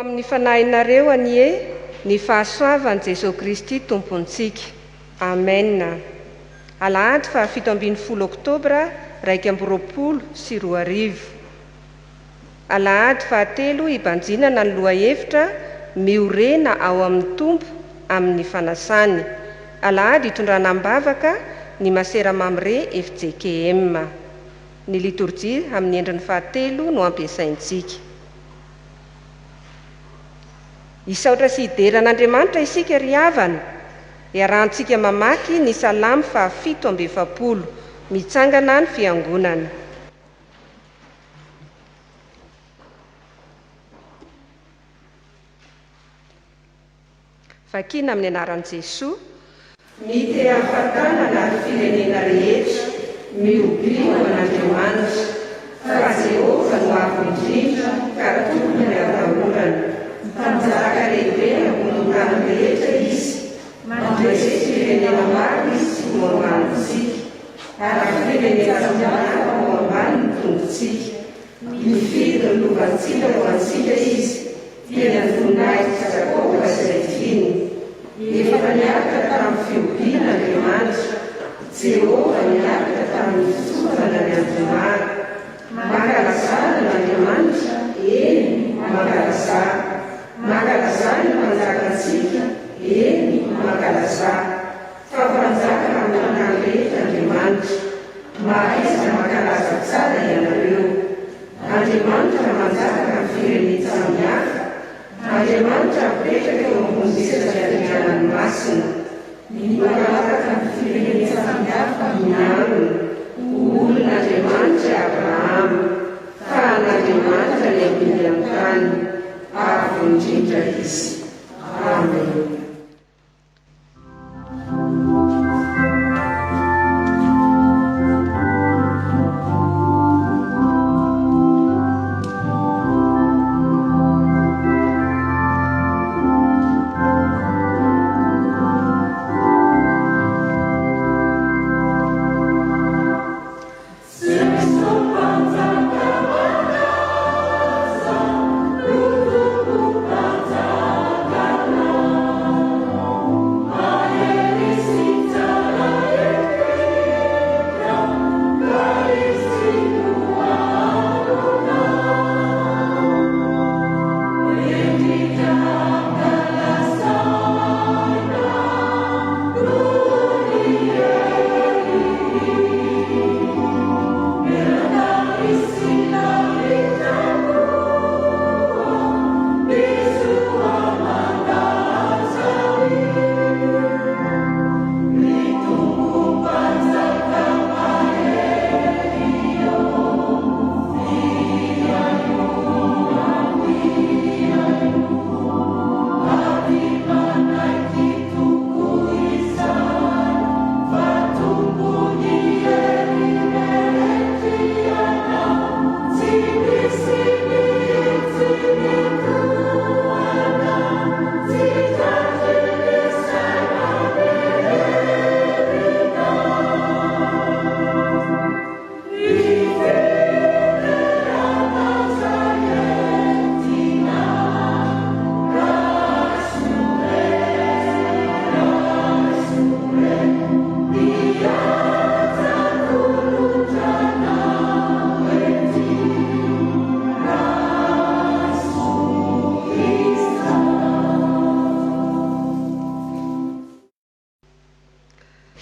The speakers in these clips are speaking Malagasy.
amin'ny fanahinareo anie ny fahasoavan' Jesosy Kristy tompontsika. Amen. Alahady fa 17 Oktobra 2024. Alahady fa 3 ibanjinana ny lohahevitra miorena ao amin'ny tompo amin'ny fanasany. Alahady hitondrana am-bavaka ny Maseramamre FJKM. Ny liturjia amin'ny endriny 3 no ampiasaintsika. Isaotra sy hideran'Andriamanitra isika ry havana, iarahantsika mamaky ny Salamy 7:7, mitsangana ny fiangonana. Vakina amin'ny anaran'i Jesosy. Mite ahafantanana ny firenena rehetra, miobio an'Andriamanitra, fa Jehova no avo indrindra ka tokony atahorana. Mpanjaka lehibe ambony tany rehetra izy, mandresy firenena maro izy no ambanintsika, ary firenena samihafa no ambany ny tongotsika. Mifidy ny lovantsika ho antsika izy, teny an-tonahitra Jakoba izay finy. Efa niakatra tamin'ny fiompiana Andriamanitra, Jehova niakatra tamin'ny fitsofana ny andrimara. Mankalazana n'Andriamanitra, eny mankalazana. Mankalazana ny mpanjakantsika, eny mankalazana. Fa mpanjaka amin'ny tany rehetra Andriamanitra, mahaiza mankalaza tsara ianareo. Andriamanitra manjaka amin'ny firenena samihafa, Andriamanitra mipetraka eo ambony sezam-piandrianany masina. Mankalazaka amin'ny firenena samihafa miangona, olon'Andriamanitra Abrahama, fa an'Andriamanitra lehibe amin'ny tany, avo indrindra izy. Amen.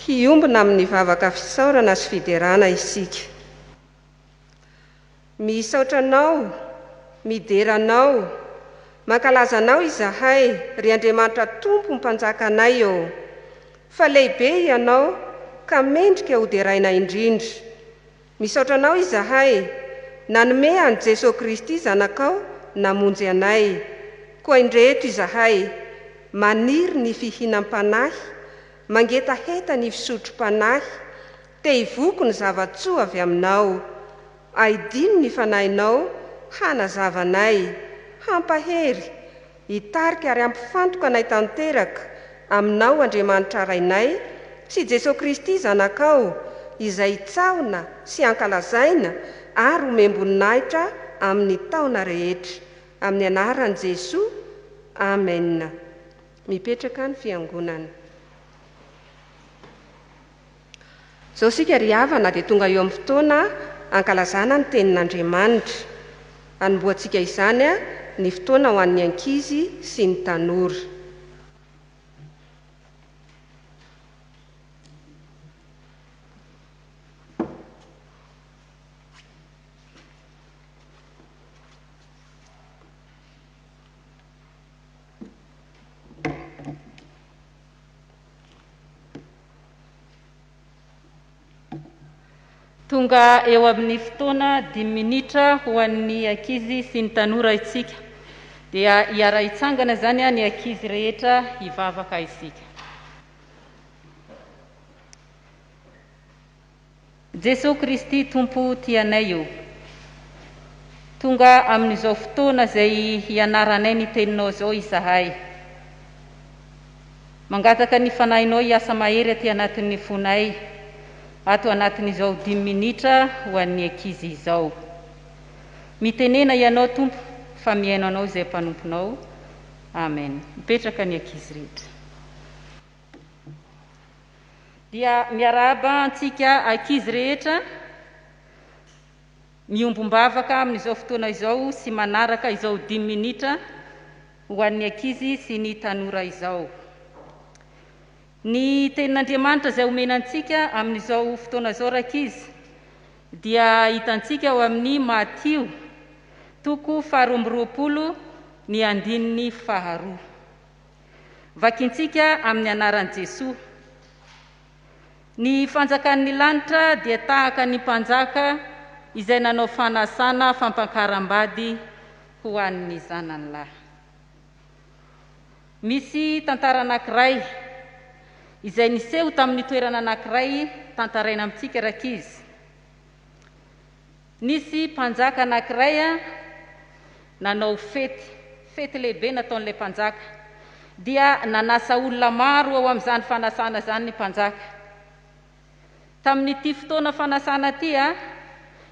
Hiombona amin'ny vavaka fisaorana sy fiderana isika. Misaotranao, mideranao, mankalazanao izahay ry Andriamanitra Tompo mpanjaka anay eo. Fa lehibe ianao ka mendrika ho deraina indrindra. Misaotranao izahay, nanome an' Jesosy Kristy zanakao namonjy anay. Koa indreto izahay, maniry ny fihinam-panahy, mangetaheta ny fisotro-panahy, te hivoko ny zavatsoa avy aminao. Aidino ny fanahinao, hanazavanay, hampahery, hitarika ary ampifantoka anay tanteraka aminao Andriamanitra rainay, sy Jesosy Kristy zanakao, izay tsahona sy ankalazaina ary omemboninahitra amin'ny taona rehetra. amin'ny anaran'i Jesoa. Amen. Mipetraka ny fiangonana. Izao sika ry havana dia tonga eo amin'ny fotoana ankalazana ny tenin'Andriamanitra. Anomboantsika izany ny fotoana ho an'ny ankizy sy ny tanora. Tonga eo amin'ny fotoana 10 minitra ho an'ny ankizy sy ny tanora isika. Dia hiara hitsangana zany ny ankizy rehetra hivavaka isika. Jesosy Kristy Tompo tianay io. Tonga amin'izao fotoana izay hianaranay ny teninao zao izahay. Mangataka ny fanahinao hiasa mahery aty anatin'ny fonay. Ato anatin'izao 10 minitra ho an'ny ankizy izao. Mitenena ianao Tompo fa miaino anao izay mpanomponao. Amen. Mipetraka ny ankizy rehetra. Dia miarahaba antsika ankizy rehetra miombombavaka amin'izao fotoana izao sy manaraka izao 10 minitra ho an'ny ankizy sy ny tanora izao. Ny tenin'Andriamanitra izay omenantsika amin'izao fotoana izao rakizy dia hitantsika ao amin'ny Matio 12:20 ny 2. Vakintsika amin'ny anaran'i Jesoa. Ny fanjakan'ny lanitra dia tahaka ny mpanjaka izay nanao fanasana fampakaram-bady ho an'ny zanany lahy. Misy tantara anankiray izay niseho tamin'ny toerana anankiray tantaraina amintsika rakizy. Nisy mpanjaka anankiray nanao fety lehibe nataon'ilay mpanjaka. Dia nanasa olona maro ao amin'izany fanasana zany ny mpanjaka. Tamin'ity fotoana fanasana ty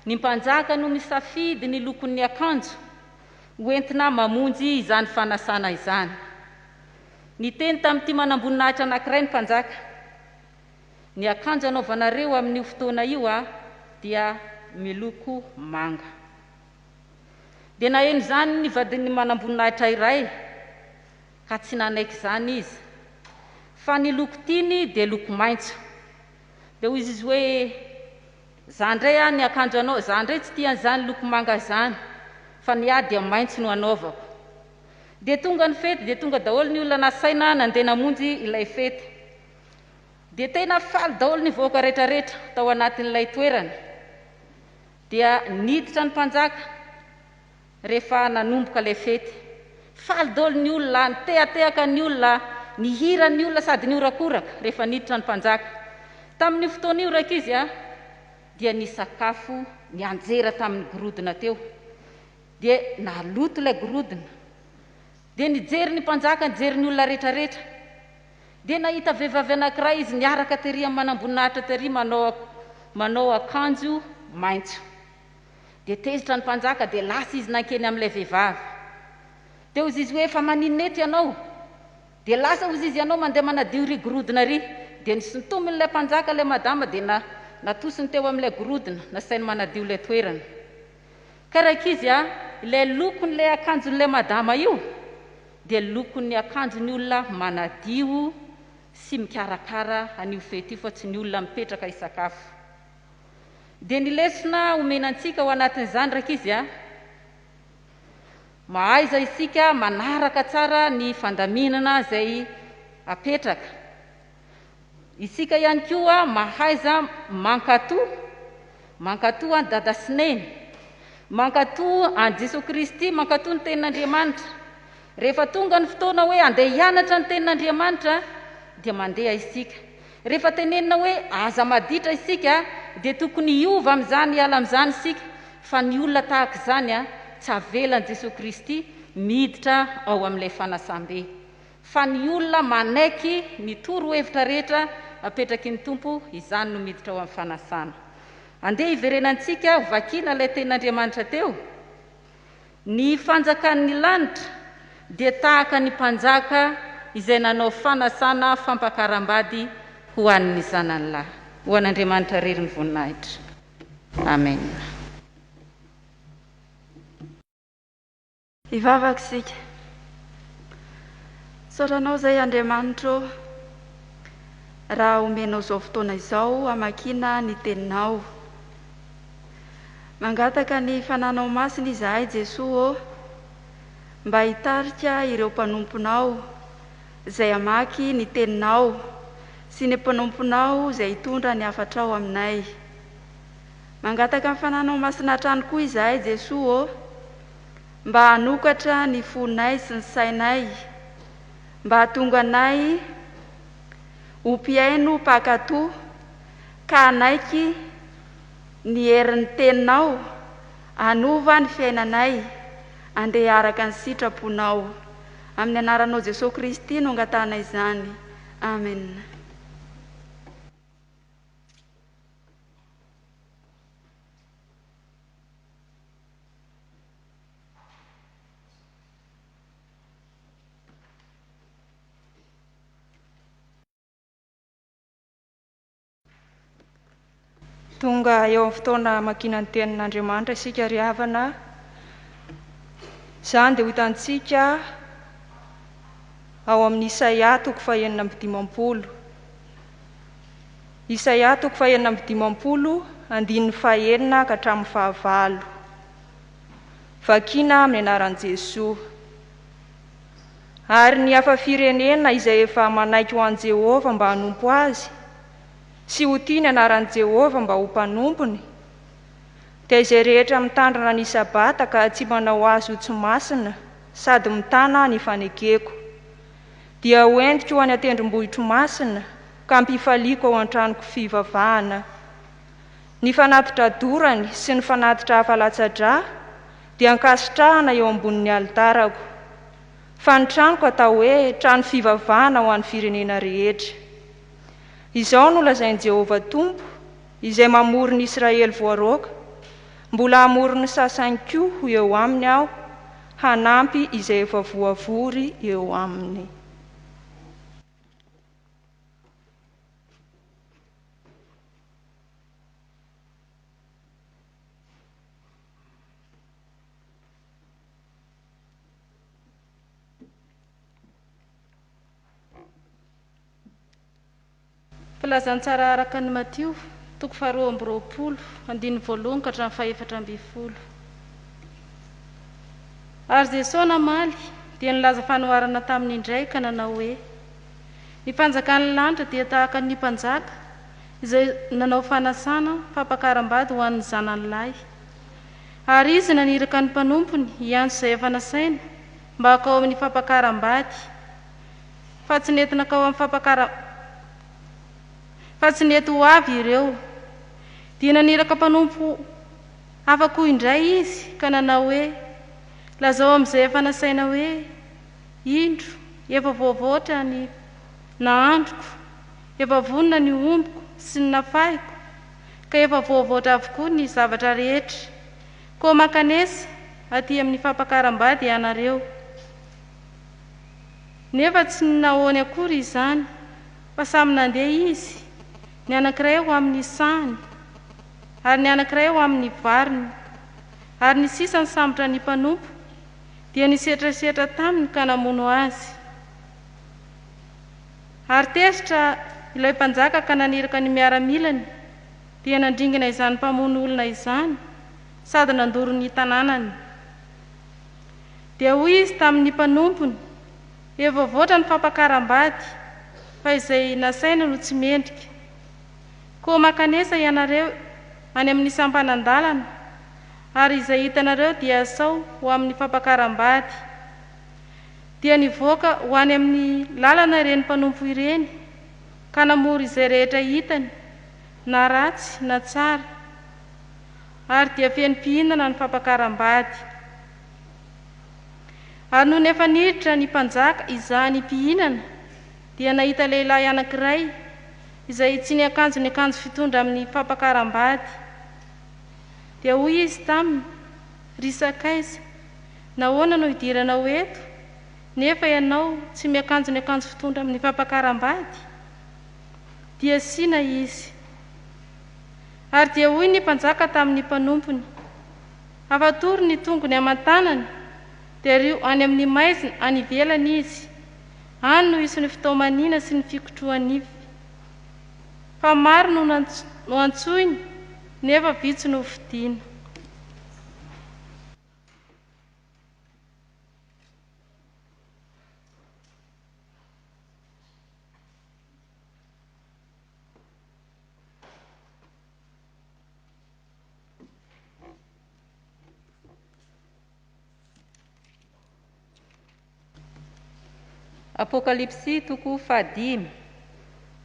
ny mpanjaka no misafidy ny lokon'ny akanjo hoentina mamonjy izany fanasana izany. Ny teny tamin'ity manam-boninahitra anankiray ny mpanjaka. Ny akanjo anaovanareo amin'io fotoana io dia miloko manga. Dia naheno zany ny vadin'ny manam-boninahitra iray ka tsy nanaiky zany izy. Fa ny loko tiny dia loko maitso. Dia hoy izy hoe zandray ny akanjo anao, zandray tsy tian'izany loko manga zany, fa ny dia maitso no anaovako. Dia tonga ny fety, dia tonga daholo ny olona nasaina nandeha namonjy ilay fety. Dia tena faly daholo ny vahoaka rehetrarehetra tao anatin'ilay toerana. Dia niditra ny mpanjaka rehefa nanomboka ilay fety. Faly daholo ny olona, nitehatehaka ny olona, nihira ny olona sady niorakoraka rehefa niditra ny mpanjaka. Tamin'ny fotoana io rakizy dia nisakafo, nianjera tamin'ny gorodona teo. Dia naloto ilay gorodona. Dia nijery ny mpanjaka, nijery ny olona rehetrarehetra. Dia nahita vehivavy anankiray izy niaraka tery amin'ny manam-boninahitra tery manao akanjo maitso. Dia tezitra ny mpanjaka dia lasa izy nankeny amin'ilay vehivavy. Dia hozy izy hoe fa maninona eto ianao? Dia lasa hozy izy ianao mandeha manadio ry gorodona ry. Dia nisintomin'ilay mpanjaka ilay madama dia natosiny teo amin'ilay gorodona, nasainy manadio ilay toerana. Ka rakizy ilay lokon'ilay akanjon'ilay madama io dia lokon'ny akanjon'ny olona manadio sy mikarakara an'io fety io fa tsy ny olona mipetraka isakafo. Dia ny lesona omenantsika ao anatin'izany rakizy mahaiza isika manaraka tsara ny fandaminana izay apetraka. Isika ihany koa mahaiza mankatoa any Dada sy Neny, mankatoa any Jesosy Kristy, mankatoa ny tenin'Andriamanitra. Rehefa tonga ny fotoana hoe andeha hianatra ny tenin'Andriamanitra dia mandeha isika. Rehefa tenenina hoe aza maditra isika dia tokony hiova amin'izany, hiala amin'izany isika. Fa ny olona tahaka izany tsy avelan'i Jesosy Kristy miditra ao amin'ilay fanasam-be. Fa ny olona manaiky ny toro-hevitra rehetra apetraky ny Tompo, izany no miditra ao amin'ny fanasana. Andeha iverenantsika vakiana ilay tenin'Andriamanitra teo. ny fanjakan'ny lanitra dia tahaka ny mpanjaka izay nanao fanasana fampakaram-bady ho an'ny zanany lahy. Ho an'Andriamanitra rery ny voninahitra. Amen. Ivavaka isika. Saoranao izay Andriamanitra, raha omenao izao fotoana izao hamakiana ny teninao. Mangataka ny fananao masina izahay Jesosy mba hitarika ireo mpanomponao izay hamaky ny teninao sy ny mpanomponao izay hitondra ny hafatrao aminay. Mangataka ny fananao masina hatrany koa izahay Jesosy mba hanokatra ny fonay sy ny sainay, mba hahatonga anay ho mpiaino mpakatoa ka anaiky ny herin'ny teninao hanova ny fiainanay andeha araka ny sitraponao. Amin'ny anaranao Jesosy Kristy no angatana izany. Amen. Tonga eo amin'ny fotoana makiana ny tenin'Andriamanitra isika ry havana. Izany dia ho hitantsika ao amin'ny Isaia 4:5. Isaia 4:5, andininy 9 ka hatramin'ny 9. Vakiana amin'ny anaran'i Jesosy. Ary ny hafa firenena izay efa manaiky ho an'i Jehovah mba hanompo azy, sy ho tia ny anaran'i Jehovah mba ho mpanompony, dia izay rehetra mitandrina ny sabata ka tsy manao azy ho tsy masina sady mitana ny fanekeko, dia ho entiko ho any atendrombohitro masina ka mpifaliako ao an-tranoko fivavahana. Ny fanatitra dorany sy ny fanatitra hafalatsadra dia ankasitrahana eo ambonin'ny alitarako, fa ny tranoko atao hoe trano fivavahana ho an'ny firenena rehetra. Izao no lazain'i Jehovah Tompo, izay mamory ny Israely voaroka, mbola hamory ny sasany koa eo aminy aho, hanampy izay efa voavory eo aminy. Filazantsara araka ny Matio 2:20, andininy 1 ka hatramin'ny 7. Ary Jesosy namaly dia nilaza fanoharana taminy indray ka nanao hoe: ny fanjakan'ny lanitra dia tahaka ny mpanjaka izay nanao fanasana fampakaram-bady ho an'ny zanany lahy. Ary izy naniraka ny mpanompony hiantso izay efa nasaina mba hakao amin'ny fampakaram-bady, fa tsy nety nakao amin'ny fa tsy nety ho avy ireo. Dia naniraka mpanompo hafa koa indray izy ka nanao hoe: lazao amin'izay efa nasaina hoe: indro efa voavoatra ny nahandroko, efa vonona ny ombiko sy ny nafahiko, ka efa voavoatra avokoa ny zavatra rehetra. Koa makanesa aty amin'ny fampakaram-bady ianareo. Nefa tsy nahoany akory izany, fa samy nandeha izy, ny anankiray ho amin'ny sahany, ary ny anankiray ho amin'ny variny. Ary ny sisa ny sambotra ny mpanompo dia nisetrasetra taminy ka namono azy. Ary tesitra ilay mpanjaka ka naniraka ny miaramilany, dia nandringana izany mpamono olona izany sady nandoro ny tanànany. Dia hoy izy tamin'ny mpanompony: efa voatra ny fampakaram-bady, fa izay nasaina no tsy mendrika. Koa makanesa ianareo any amin'ny sampanandalana, ary izay hitanareo dia asao ho amin'ny fampakaram-bady. Dia nivoaka ho any amin'ny lalana ireny mpanompo ireny, ka namory izay rehetra hitany, na ratsy na tsara, ary dia feno mpihinana ny fampakaram-bady. Ary noho nefa niditra ny mpanjaka izany mpihinana, dia nahita lehilahy anankiray izay tsy niakanjo ny akanjo fitondra amin'ny fampakaram-bady. Dia hoy izy taminy: ry Sakaiza, nahoana no hidiranao eto nefa ianao tsy miakanjo ny akanjo fitondra amin'ny fampakaram-bady? Dia sina izy. Ary dia hoy ny mpanjaka tamin'ny mpanompony, afatory ny tongony aman-tanany, dia rio any amin'ny maizina any ivelany izy, any no isy ny fitaomaniana sy ny fikotroan'ify. Fa maro no antsoiny, nefa vitsy no fidiana. Apokalipsy toko 5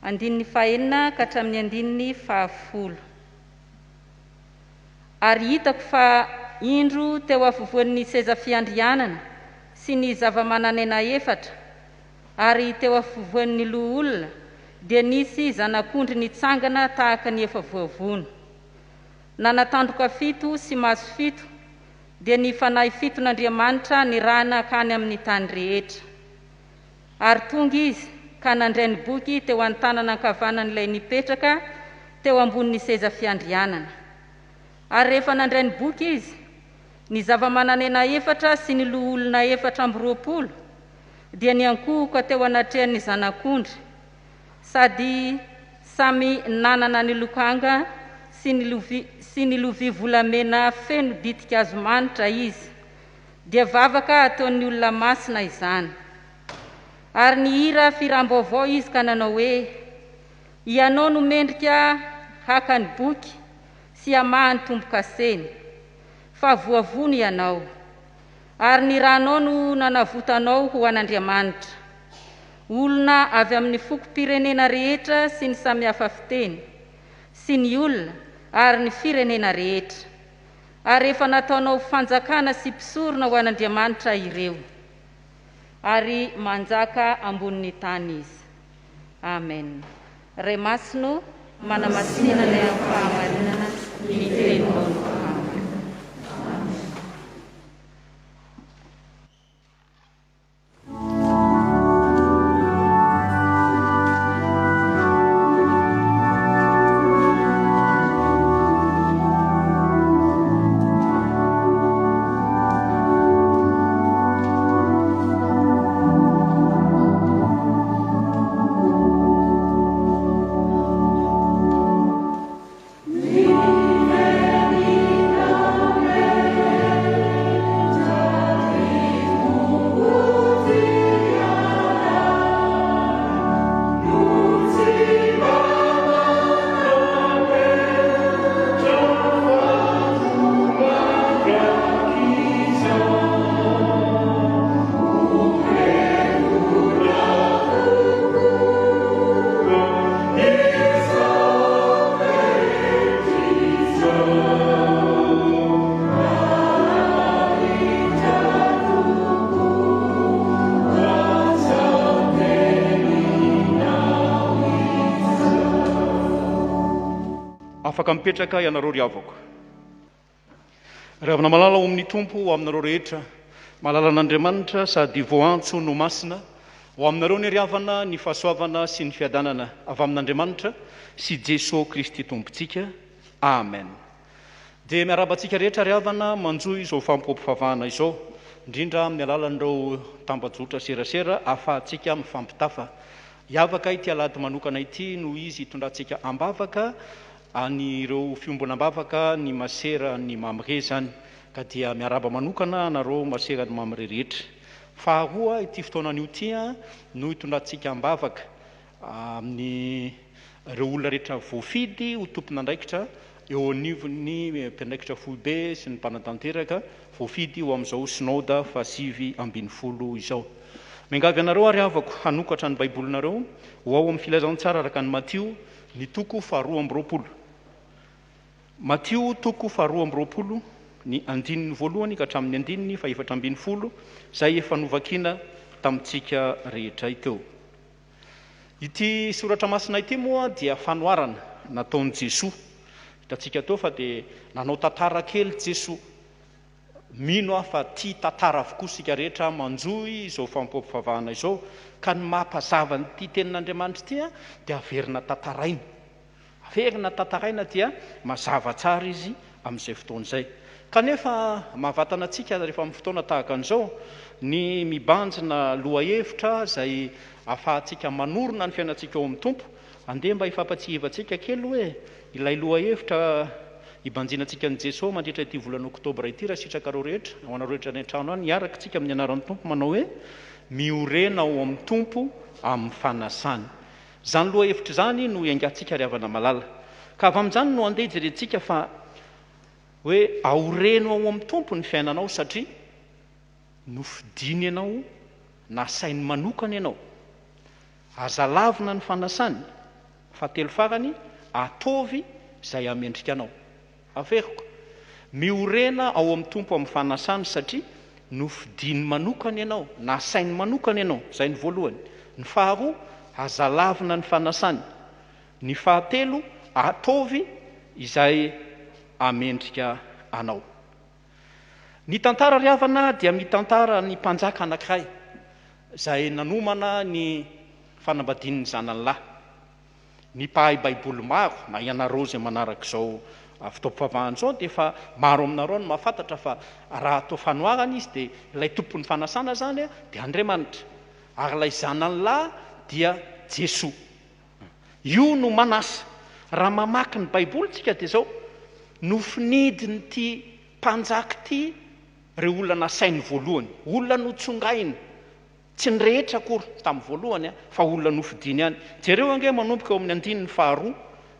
andininy 4 ka hatramin'ny andininy 10. Ary hitako fa indro teo afovoan'ny seza fiandrianana sy ny zava-manan'aina 4, ary teo afovoan'ny loha olona dia nisy zanak'ondry nitsangana tahaka ny efa voavono. Nanatandroka 7 sy maso 7, dia ny fanahy 7 n'Andriamanitra nirahana akany amin'ny tany rehetra. Ary tonga izy ka nandray ny boky teo an-tanana ankavanan'ilay nipetraka teo ambonin'ny seza fiandrianana. Ary rehefa nandray ny boky izy, ny zava-manan'aina 4 sy ny loha olona 420 dia niankohoka teo anatrehan'ny zanak'ondry, sady samy nanana ny lokanga sy ny lovia volamena feno ditika azo manitra izy, dia vavaka ataon'ny olona masina izany. Ary ny hira firam-baovao izy ka nanao hoe, ianao no mendrika haka ny boky sy amahany tombo-kaseny, fa voavono ianao, ary ny ranao no nanavotanao ho an'Andriamanitra, olona avy amin'ny foko-pirenena rehetra sy ny samihafa fiteny, sy ny olona ary ny firenena rehetra. Ary efa nataonao fanjakana sy mpisorona ho an'Andriamanitra ireo. Ary manjaka ambonin'ny tany izy. Amen. Ray masino manamasina ilay amin'ny fahamarinana ny teninao no Amen. Afaka mipetraka ianareo ry havako. Ravina malala ao amin'ny tompo ho aminareo rehetra, malala an'Andriamanitra sady voantso no masina ho aminareo ny riavana, ny fahasoavana sy ny fiadanana avy amin'Andriamanitra sy Jesosy Kristy tompontsika. Amen. Dia miarabantsika rehetra riavana manjoy izao fampifampivavahana izao, indrindra amin'ny alalan'ireo tambajotra serasera ahafahantsika mifampitafa. Hiavaka ity alady manokana ity no izy hitondrantsika ambavaka any ireo fiombonam-bavaka ny masera ny mamire zany, ka dia miaraba manokana anareo masera ny mamire rehetra. Faharoa ity fotoanan'io ty no hitondrantsika ambavaka amin'ny ireo olona rehetra voafidy ho tompon'andraikitra eo anivon'ny mpiandraikitra foibe sy ny mpanatanteraka voafidy ho amin'izao synode fa 7-20 izao. Mengavy anareo ary havako hanokatra ny baibolinareo ho ao amin'ny filazantsara araka ny Matio ny toko 2:20. Matio toko 2:20 ny andininy voalohany ka hatramin'ny andininy 4:20 izay efa novakina tamintsika rehetra iteo. Ity soratra masina ity moa dia fanoarana nataon'i Jesoa. Hitantsika teo fa dia nanao tantara kely Jesoa mino aho fa tia tantara avokoa sika rehetra manjoy izao fampofavahana izao ka ny mampazava nyity tenin'Andriamanitra ity dia averina tantaraina. Averina tantaraina dia mazava tsara izy amin'izay fotoana izay. Kanefa mahavatana antsika rehefa amin'ny fotoana tahaka an'izao ny mibanjina lohahevitra izay ahafahantsika manorina ny fiainantsika eo amin'ny tompo. Andeha mba hifampatsihivantsika kely hoe ilay lohahevitra ibanjinantsika ny Jesosy mandritra ity volana oktobra ity raha sitraka reo rehetra ao anareo rehetra ny an-trano any hiaraka tsika amin'ny anaran'ny tompo manao hoe miorena ao amin'ny tompo amin'ny fanasany. Zany lohahevitra izany no iangatsika ry havana malala. Ka avy amin'izany no andeha hijerentsika fa hoe aoreno ao amin'ny tompo ny fiainanao satria nofidiny ianao na sainy manokana ianao. Azalavina ny fanasany. Fahatelo farany atovy izay amendrika anao. Averiko miorena ao amin'ny tompo amin'ny fanasany satria nofidiny manokana ianao na sainy manokana ianao. Izay ny voalohany. Ny faharoa azalavina ny fanasany. Ny fahatelo atovy izay amendrika anao. Ny tantara ry havana dia mitantara ny mpanjaka anankiray izay nanomana ny fanambadian'ny zanany lahy. Ny mpahay baiboly maro na ianareo izay manaraka izao fotoam-pivavahana izao dia efa maro aminareo no mahafantatra fa raha atao fanoharana izy dia ilay tompon'ny fanasana zany dia Andriamanitra ary ilay zanany lahy dia Jesosy. Io no manasa. Raha mamaky ny baiboly tsika dia zao nofinidiny ity mpanjaka ity reo olona nasainy voalohany, olona notsongainy, tsy ny rehetra akory tamin'ny voalohany fa olona nofidiny ihany. Jereo ange manomboka eo amin'ny andininy faharoa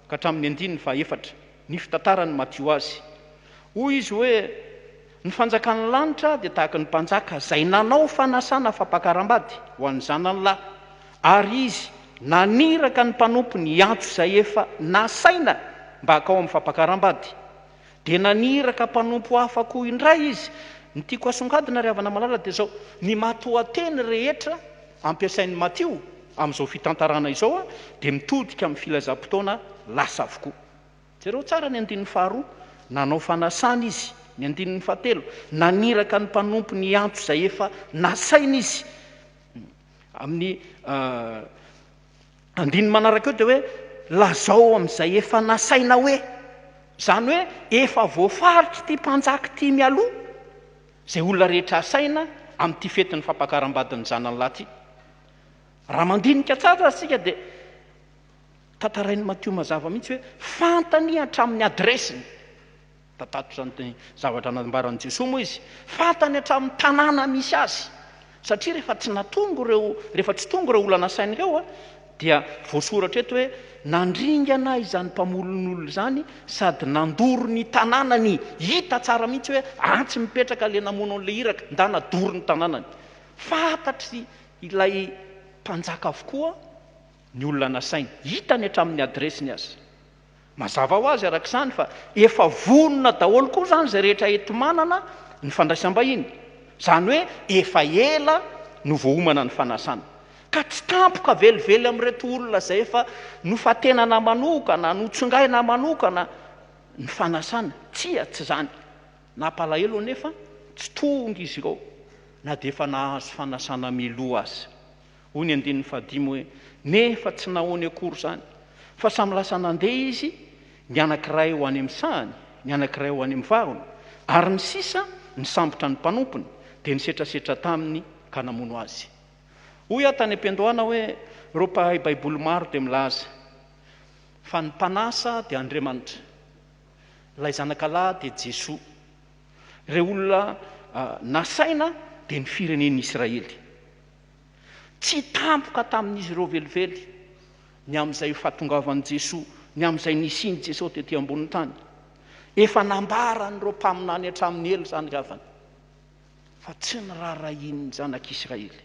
ka hatramin'ny andininy fahaefatra ny fitantarany Matio azy. Hoy izy hoe ny fanjakan'ny lanitra dia tahaka ny mpanjaka izay nanao fanasana fampakaram-bady ho an'ny zanany lahy ary izy naniraka ny mpanompo ny antso izay efa nasaina mba hakao amin'ny fampakaram-bady dia naniraka mpanompo hafa koa indray izy. Ny tiako asongadina ry havana malala dia zao ny matoanteny rehetra ampiasain'ny Matio amin'izao fitantarana izao dia mitodika amin'ny filazam-potoana lasa avokoa. Jereo tsara ny andinin'ny faharoa nanao fanasana izy. Ny andinin'ny fahatelo naniraka ny mpanompo ny antso izay efa nasaina izy. Amin'ny andininy manaraka eo dia hoe lazao amin'izay efa nasaina hoe, zany hoe efa voafaritra ity mpanjaka ity mialoha izay olona rehetra asaina amin'ity fetin'ny fampakaram-badiny zanany lahy ity. Raha mandinika tsara sika dia tantarain'ny Matio mazava mihitsy hoe fantany hatramin'ny adresiny. Tatato zany zavatra nambaran'i Jesosy moa izy. Fantany hatramin'ny tanàna misy azy. Satria rehefa tsy tonga ireo olona nasainy ireo dia voasoratra eto hoe nandringana izany mpamolon'olona izany sady nandoro ny tanànany. Hita tsara mihitsy hoe antsy mipetraka le namono an'ilay iraka nda nadoro ny tanànany. Fantatry ilay mpanjaka avokoa ny olona nasainy. Hitany hatramin'ny adresiny azy. Mazava ho azy arak'izany fa efa vonona daholo koa zany izay rehetra enti-manana ny fandraisam-bahiny. Zany hoe efa ela no voahomana ny fanasana. Ka tsy tampoka velively amin'ireto olona izay efa nofatenana manokana, notsongaina manokana ny fanasana. Tsy zany. Nampalahelo nefa tsy tonga izy ireo na dia efa nahazo fanasana miloha azy. Hoy ny andinin'ny fahadimy hoe nefa tsy nahoany akory zany fa samy lasa nandeha izy ny anankiray ho any amin'ny sahany, ny anankiray ho any amin'ny varony, ary ny sisa ny sambotra ny mpanompony dia nisetrasetra taminy ka namono azy. Hoy tany am-piandohana hoe reo mpahay baiboly maro dia milaza fa ny mpanasa dia Andriamanitra, ilay zanakalahy dia Jesosy, ireo olona nasaina dia ny firenen'ny Israely. Tsy tampoka tamin'izy ireo velively ny amin'izay fahatongavan'i Jesosy, ny amin'izay nisiny Jesosy tetỳ ambonin'ny tany. Efa nambaran'ireo mpaminany hatramin'ny elo zany ravana fa tsy ny raharahin'ny zanak'Israely.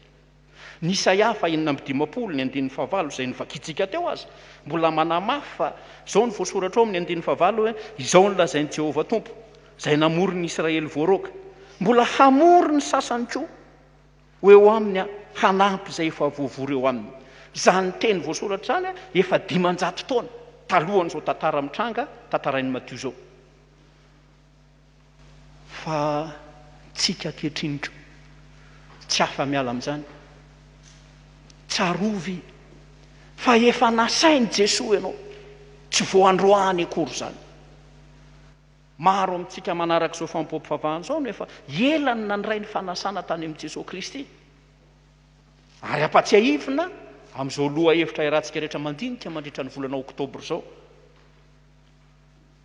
Ny Isaia fahinana amby 50 ny andinin'ny fahavalo izay nivakitsika teo azy mbola manamafy fa izao ny voasoratra ao amin'ny andinin'ny fahavalo hoe izao ny lazain'i Jehovah Tompo izay namory ny Israely voaroka, mbola hamory ny sasany koa ho eo aminy hanampy izay efa voavory eo aminy. Zany teny voasoratra zany efa 500 taona talohan'izao tantara mitranga tantarain'ny Matio zao. Fa tsika kehitrinyko tsy afa miala amin'izany tsarovy fa efa nasainy Jesosy ianao tsy voandroany akory zany. Maro amintsika manaraka izao fampompivavahana izao no efa elany nandray ny fanasana tany amin'i Jesosy Kristy, ary apatsiahivina amin'izao loha hevitra irantsika rehetra mandinika mandritra ny volana oktobra izao.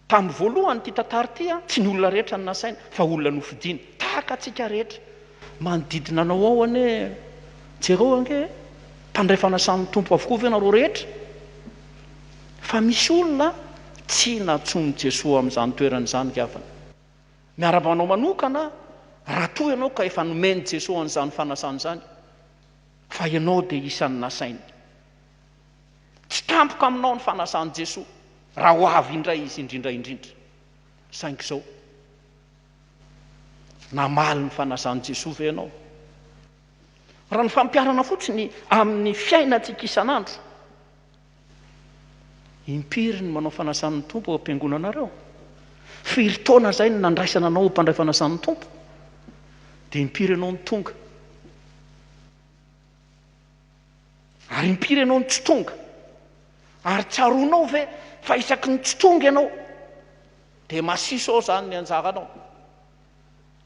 Tamin'ny voalohany ty tantara ty tsy ny olona rehetra ny nasaina fa olona nofidiana tahaka atsika rehetra manodidina anao ao ane jereo ange mpandray fanasan'ny tompo avokoa ve nareo rehetra, fa misy olona tsy natsony Jesosy amin'izany toerana izany gavana. Miara-manao manokana raha toa ianao ka efa nomeny Jesosy an'izany fanasana izany, fa ianao dia isan'ny nasainy. Tsy tampoka aminao ny fanasan'i Jesosy raha ho avy indray izy indrindra saingy izao namaly ny fanasan'i Jesosy ve ianao. Raha ny fampiarana fotsiny amin'ny fiainantsika isan'andro, impiry ny manao fanasan'ny tompo ao am-piangonanareo, firy taona zay ny nandraisana anao mpandray fanasan'ny tompo, dia impiry ianao ny tonga ary impiry ianao ny tsy tonga, ary tsaroanao ve fa isaky ny tsy tonga ianao dia masiso ao zany ny anjaranao,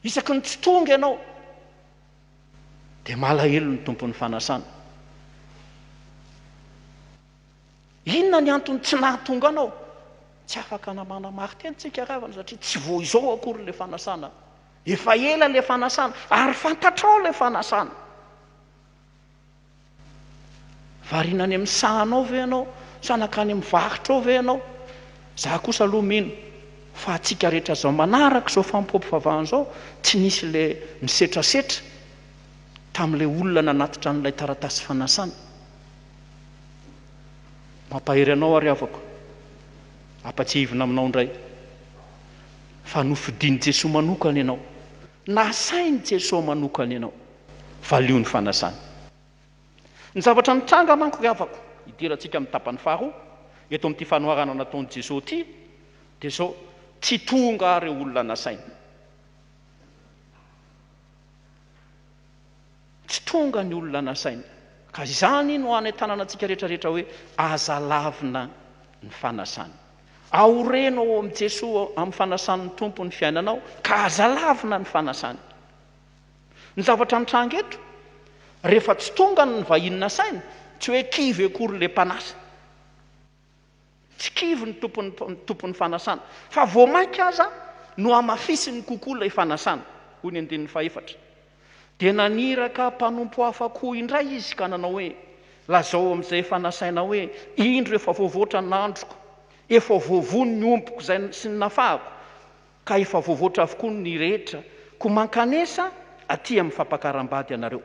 isaky ny tsy tonga ianao dia malahelo ny tompon'ny fanasana. Inona ny antony tsy nahatonga anao? Tsy afaka namana mary teny tsika ravana satria tsy vo izao akory le fanasana, efa ela le fanasana ary fantatrao le fanasana. Variana any amin'ny sahanao ve ianao, sanakany amin'ny varotra ao ve ianao? Za kosa aloha mino fa atsika rehetra zao manaraka izao fampompivavahana izao tsy nisy le misetrasetra tamin'ilay olona nanatitra n'ilay taratasy fanasana. Mampahery anao ary avako, apatsihivina aminao indray fa nofidiany Jesosy manokana ianao, nasainy Jesosy manokana ianao, valio ny fanasana. Ny zavatra nitranga manko avako hidirantsika amin'ny tapany faharoa eto amin'ity fanoharana nataon'i Jesosy ity dia zao: tsy tonga ary olona nasaina. Tsy tonga ny olona nasaina, ka izany no hanentanana antsika rehetrarehetra hoe aza lavina ny fanasana. Aoreno ao amin'i Jesosy amin'ny fanasan'ny tompo ny fiainanao, ka aza lavina ny fanasana. Ny zavatra nitranga eto, rehefa tsy tonga ny vahiny nasaina, tsy hoe kivy akory le mpanasa, tsy kivy ny tompon'ny fanasana, fa voamaika aza no amafisiny kokoa ilay fanasana. Hoy ny andinin'ny fahaefatra: dia naniraka mpanompo hafa koa indray izy ka nanao hoe, lazao amin'izay fanasaina hoe, indro efa voavoatra ny nandroko, efa voavony ny omboko izay sy ny nafahako, ka efa voavoatra avokoa ny rehetra, ko mankanesa aty amin'ny fampakaram-bady ianareo.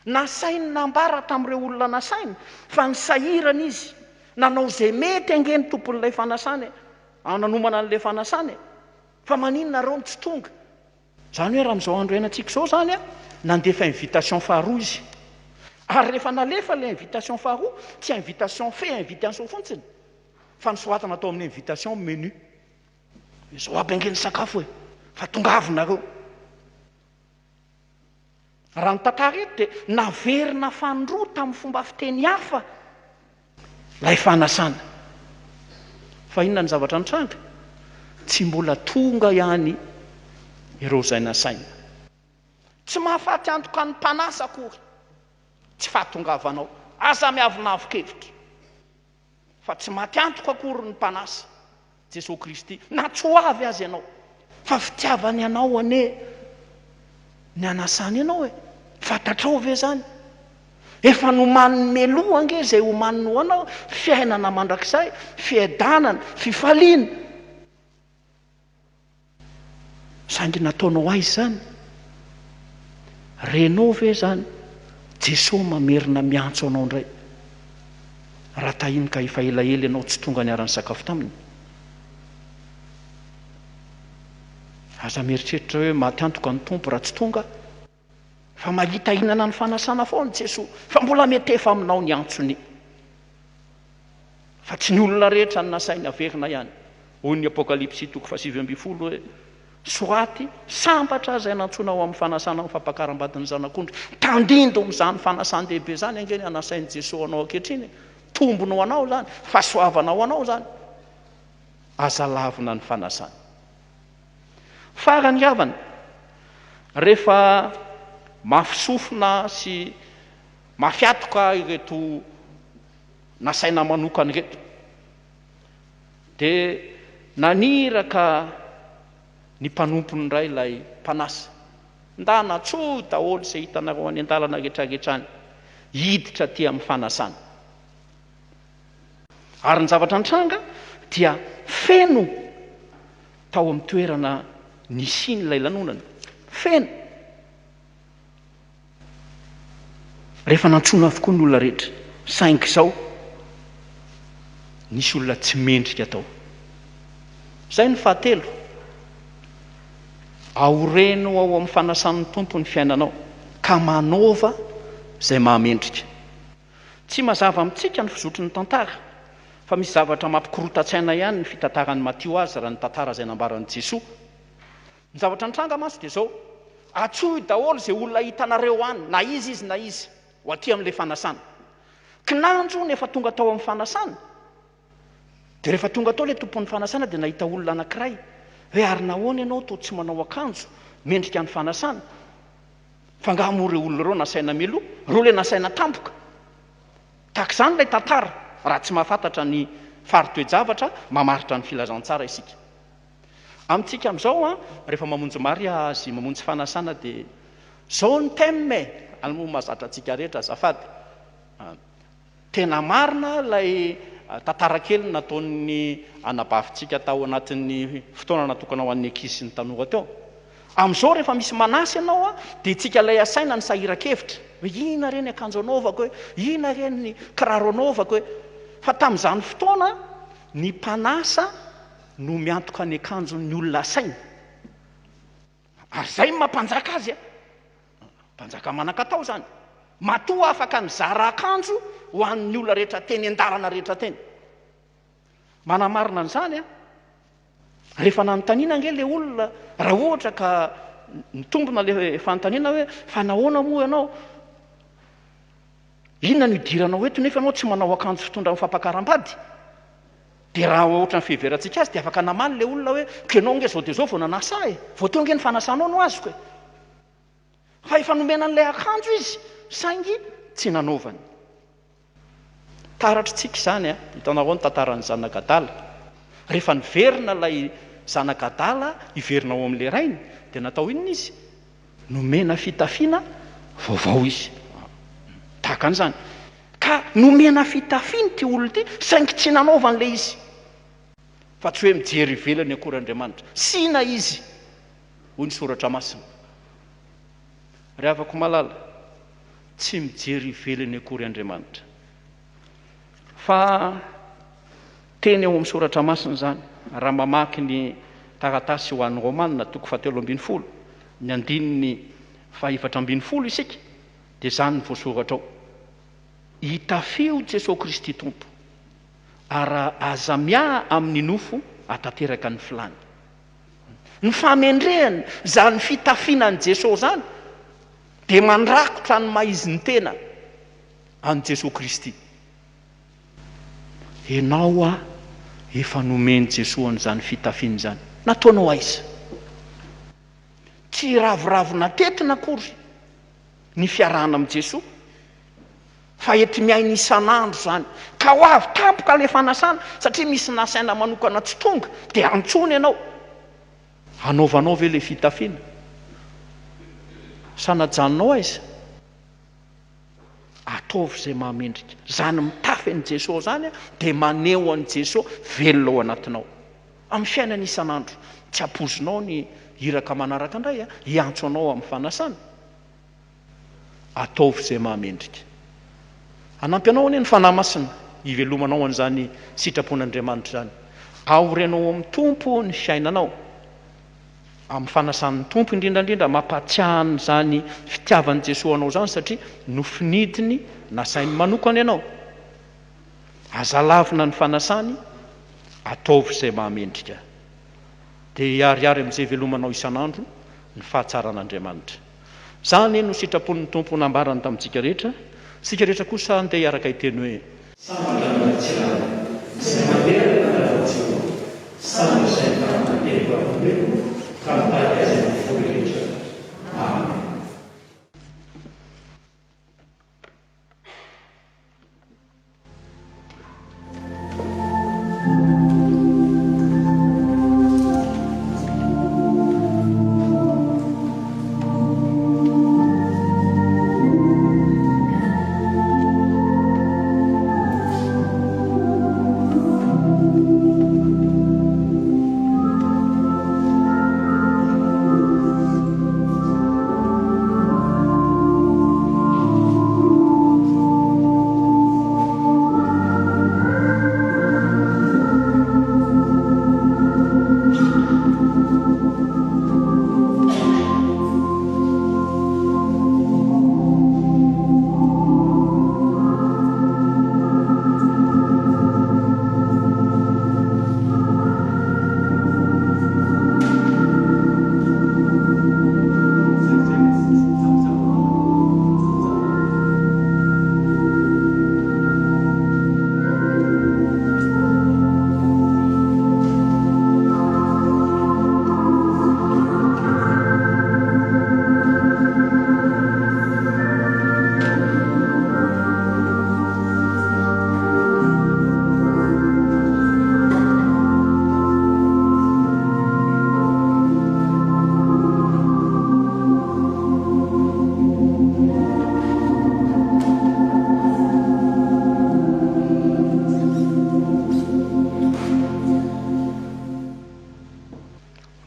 Nasainy nambara tamin'ireo olona nasainy fa ny sahirana izy nanao izay mety angeny tompon'ilay fanasana, nanomana an'ilay fanasana, fa maninona reo ny tsy tonga. Zany hoe raha amin'izao andro iainantsika izao zany nandefa invitation faharoa izy, ary rehefa nalefa ilay invitation faharoa, tsy invitation invitation fotsiny, fa nisoratana atao amin'ny invitation menu, izao aby angeny sakafo e, fa tongavinareo. Raha ny tantara eto dia naverina fanroa tamin'ny fomba fiteny hafa lay fanasana. Fa inona ny zavatra nitranga? Tsy mbola tonga ihany ireo izay nasaina. Tsy mahafaty antoka ny mpanasa akory, tsy fahatongavanao, aza miavonavokevitra, fa tsy maty antoka akory ny mpanasa Jesosy Kristy, na tsy ho avy azy ianao, fa fitiavany anao ane ny anasany ianao e. Fantatrao ve zany? Efa nomaniny meloa ange izay homaniny ho anao, fiainana mandrakizay, fiadanana, fifaliana. Saingy nataonao aiza zany? Renao ve zany? Jesosy mamerina miantso anao indray. Raha tahiny ka efa elaela ianao tsy tonga niara-ny sakafo taminy. Aza mieritreritra hoe maty antoka ny tompo raha tsy tonga, fa mahita hinana ny fanasana foana Jesosy, fa mbola mety efa aminao ny antsony. Fa tsy ny olona rehetra ny nasaina averina ihany. Hoy ny Apokalipsy 7:20 hoe soaty sambatra zay nantsona ao amin'ny fanasana amin'ny fampakaram-badiny zanak'ondry tandrindo amin'izany fanasan-dehibe zany angeny anasain'i Jesosy anao ankehitriny tombonao anao zany fahasoavanao anao zany azalavina ny fanasana. Farany havana rehefa mafisofina sy mafiatoka ireto nasaina manokana ireto dia naniraka ny mpanompony indray ilay mpanasa ndana tsoa daholo izay hitanareo any an-dalana rehetrarehetrany hiditra ty amin'ny fanasana. Ary ny zavatra nitranga dia feno tao amin'ny toerana nisy ilay lanonana, feno. Rehefa nantsona avokoa ny olona rehetra, saingy izao nisy olona tsy mendrika tao. Izay ny fahatelo, aoreno ao amin'ny fanasan'ny tompo ny fiainanao ka manova izay mahamendrika. Tsy mazava amintsika ny fizotry ny tantara, fa misy zavatra mampikorotan-tsaina ihany ny fitantarany Matio azy raha ny tantara izay nambaran'i Jesosy. Ny zavatra nitranga mantsy dia izao, atsoy daholo izay olona hitanareo any, na izy na izy, ho aty amin'ilay fanasana. Kinandro nefa tonga tao amin'ny fanasana. Dia rehefa tonga tao ilay tompon'ny fanasana dia nahita olona anankiray hoe ary nahoana ianao toa tsy manao akanjo mendrika ny fanasana, fa ngaha moa ireo olona ireo nasaina miloa, ireo ilay nasaina tampoka. Tahaka izany ilay tantara raha tsy mahafantatra ny fari-toejavatra mamaritra ny filazantsara isika. Amintsika amin'izao rehefa mamonjy mariazy, mamonjy fanasana dia zao ny thème almoa mahazatra antsika rehetra azafady. Tena marina ilay tantara kely nataon'ny anabavintsika tao anatin'ny fotoana natokana ho an'ny ankizy sy ny tanora teo. Amin'izao rehefa misy manasy ianao dia tsika ilay asaina ny sahiran-kevitra hoe ina reny akanjo anaovako hoe ina reny ny kiraro anaovako hoe. Fa tamin'izany fotoana ny mpanasa no miantoka ny akanjon'ny olona asaina. Ary izay mampanjaka azy mpanjaka manan-katao zany, matoa afaka mizara akanjo ho an'ny olona rehetra teny an-dalana rehetra teny. Manamarina an'izany rehefa nanontaniana ange ilay olona, raha ohatra ka nitombona ilay fanontaniana hoe fa nahoana moa ianao, inona no idiranao eto nefa ianao tsy manao akanjo fitondra amin'ny fampakaram-bady. Dia raha ohatra ny fiheverantsika azy dia afaka namaly ilay olona hoe ka ianao nge zao dia zao vao nanasa vao teo nge ny fanasanao no azoko e. Fa efa nomena an'ilay akanjo izy saingy tsy nanaovany. Taratritsika izany hitanareo ny tantaran'ny zanak'Adala. Rehefa niverina ilay zanak'Adala hiverina ao amin'ilay rainy dia natao inona izy? Nomena fitafiana vaovao izy. Tahaka an'izany. Ka nomena fitafiana ty olona ty saingy tsy nanaovan'ilay izy. Fa tsy hoe mijery ivelany akoran'Andriamanitra. Sina izy. Hoy ny soratra masina. Ry havako malala, tsy mijery ivelany akoran'Andriamanitra. Fa teny eo amin'ny soratra masina zany, raha mamaky ny taratasy ho an'ny Romanina 7:20, ny andininy 4:20 isika, dia zany ny voasoratra ao. Hitafio Jesosy Kristy tompo, ary aza mia amin'ny nofo atateraka ny filany. Ny famendrehany zany fitafianan'i Jesosy zany dia mandrakotra ny maiziny tena an'i Jesosy Kristy. Ianao efa nomeny Jesosy an'izany fitafiana zany. Nataonao aiza? Tsy ravoravona tetina akory ny fiarahana amin'i Jesosy, fa ety miaina isan'andro zany. Ka ho avy tampoka ilay fanasana satria misy nasaina manokana tsy tonga dia antsony ianao. Anaovanao ve ilay fitafiana? Sanajanonao aiza? Ataovy izay mahamendrika. Zany mitafy an'i Jesosy zany dia maneho an'i Jesosy velona ao anatinao. Amin'ny fiainana isan'andro tsy ampozinao ny iraka manaraka indray hiantso anao amin'ny fanasana. Ataovy izay mahamendrika. Anampy anao anie ny fanahy masina hivelomanao an'izany sitrapon'Andriamanitra zany. Aorenao amin'ny tompo ny fiainanao. Amin'ny fanasan'ny tompo indrindrandrindra mampatsiahany zany fitiavan'i Jesosy anao zany satria nofinidiny nasainy manokana ianao. Azalavina ny fanasany, ataovy izay mahamendrika. dia hiariary amin'izay velomanao isan'andro ny fahatsaran'Andriamanitra. Zany no sitrapon'ny tompo nambarany tamintsika rehetra, sika rehetra kosa andeha hiaraka hiteny hoe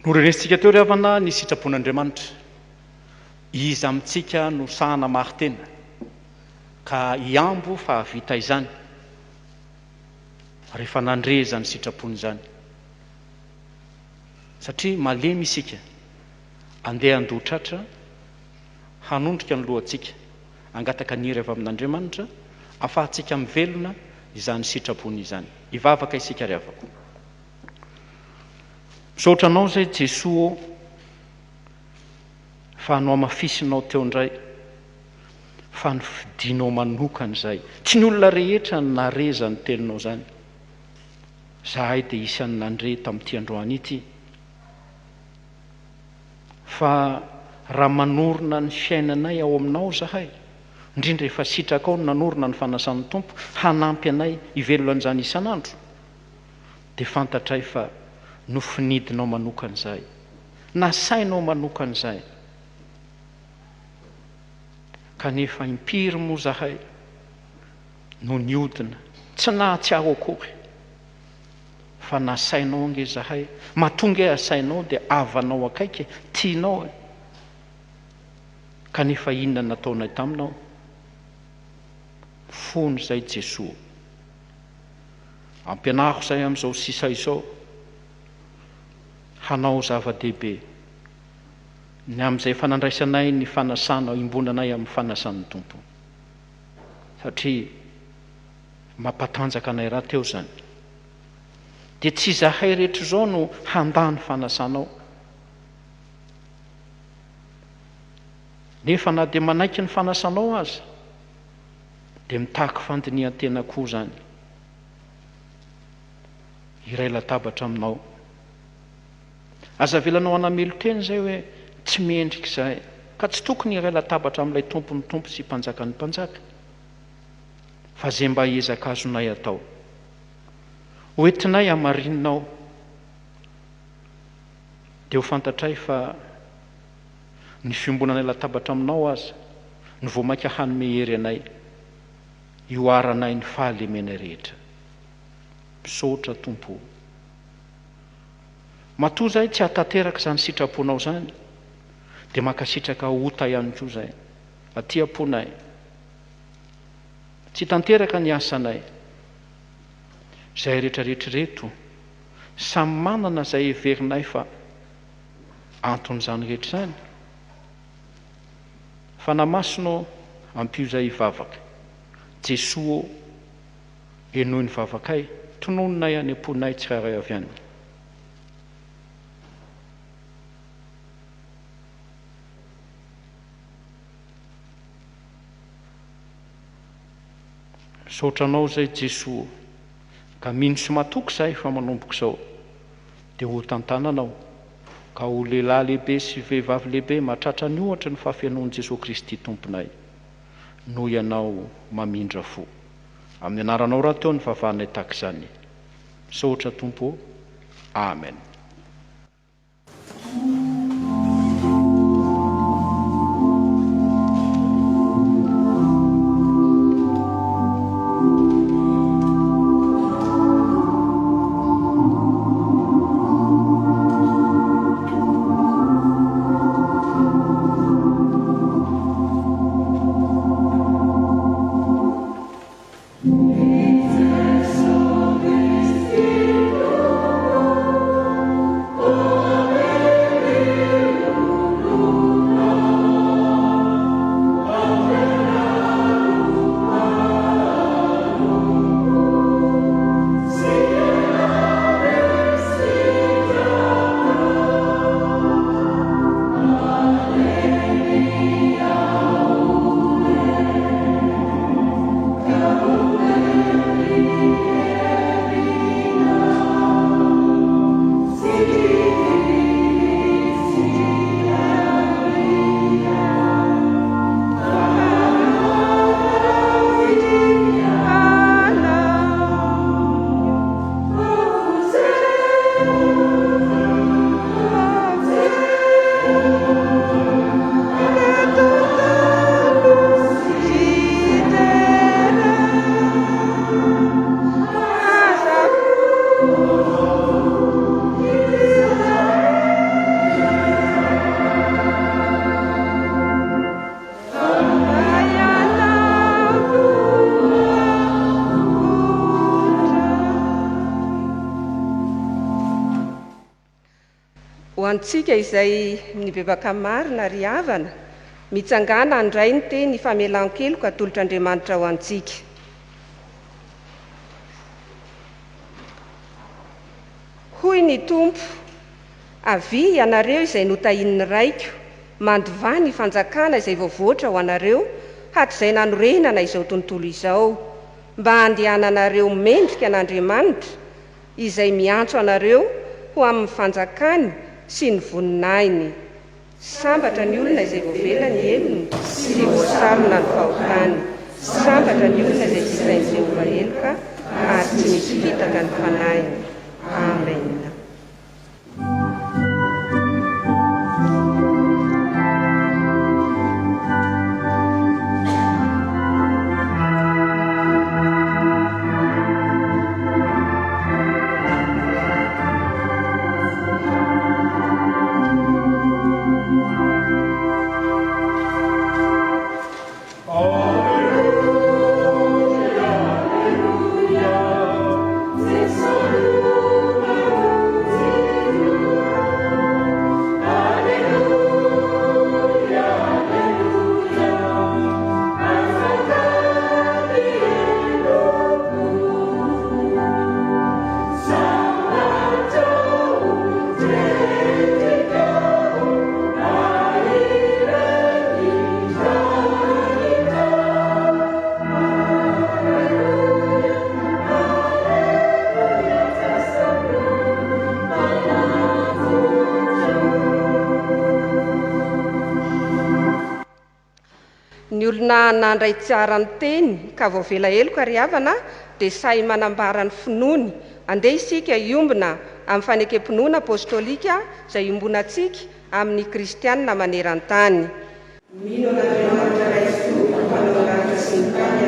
norenesitsika teo ry havana ny sitrapon'Andriamanitra. Iza amintsika no sahana mari-tena ka hiambo fa havita izany rehefa nandreza ny sitrapony izany, satria malemy isika andeha andohatratra hanondrika ny lohantsika angataka niry avy amin'Andriamanitra afahantsika mivelona izany sitrapony izany. Hivavaka isika ry havako. Misaotra anao zay Jesoa fa no amafisinao teo indray, fa ny fidinao manokana izay. Tsy ny olona rehetra ny nareza ny teninao zany. Zahay dia isan'ny nandre tamin'ity androany ity. Fa raha manorina ny fiainanay ao aminao zahay, indrindra efa sitraka ao no nanorina ny fanasan'ny tompo hanampy anay hivelona an'izany isan'andro, dia fantatray fa nofinidinao manokana izay, nasainao manokana izay. Kanefa impiry moa zahay no niodina, tsy nahatsiaro akory, fa nasainao ange zahay, mahatonga asainao dia avanao akaiky, tianao. Kanefa inona nataonay taminao? Fony zay Jesoa. Ampianariko zay amin'izao sisa izao, hanao zava-dehibe ny amin'izay fanandraisanay ny fanasana imbonanay amin'ny fanasan'ny tompo, satria mampatanjaka anay raha teo zany. Dia tsy zahay rehetra izao no handany fanasanao, nefa na dia manaiky ny fanasanao aza dia mitaky fandinihan-tena koa zany. Iray latabatra aminao, aza velanao anamelo teny zay hoe tsy mendrika izahay, ka tsy tokony iray latabatra amin'ilay tompony tompo sy mpanjakany mpanjaka, fa zay mba hiezaka azonay atao. Hoentinay hamarinanao dia ho fantatray fa ny fiombonanay latabatra aminao aza ny vao maika hanome hery anay, hioaranay ny fahalemenay rehetra. Misaotra tompo. Matoa zay tsy hatateraka izany sitraponao zany, dia makasitraka ota ihany koa zay. Aty amponay, tsy tanteraka ny asanay. Zay rehetrarehetra reto samy manana zay heverinay fa anton'izany rehetra zany. Fa namasonao ampio zay hivavaka. Jesoa enoy ny vavakay, tonononay any amponay tsirairay avy any. saotranao izay Jesoa ka mino sy matoky izahay fa manomboko izao dia ho tantananao ka ho lehilahy lehibe sy vehivavy lehibe mahatratra ny ohatra ny fahafianoan'i Jesosy Kristy tomponay noho ianao mamindra fo. Amin'ny anaranao raha teo ny vavanay tahaka izany. Saotra Tompo. Amen. Antsika izay nibebaka marina ry havana mitsangana andray ny teny famelan-keloka tolotr'Andriamanitra ho antsika. Hoy ny Tompo, avy ianareo izay notahin'ny raiko, mandova ny fanjakana izay voavoatra ho anareo hatrizay nanorenana izao tontolo izao, mba handehananareo mendrika an'Andriamanitra izay miantso anareo ho amin'ny fanjakany sy ny voninainy. Sambatra ny olona izay voavela ny helony sy voasarona ny fahotany. Sambatra ny olona izay jifain'ny Jehova heloka ary tsy misy fitaka ny fanahiny. Amen. Ny olona nandray tsara ny teny ka voavela heloka ry havana dia say manambara ny finoany. Andeha isika iombona amin'ny fanekem-pinoana apôstôlika izay iombona antsika amin'ny kristianina maneran-tany. Mino an'Andriamanitra Raisoa mpanao sy ny tany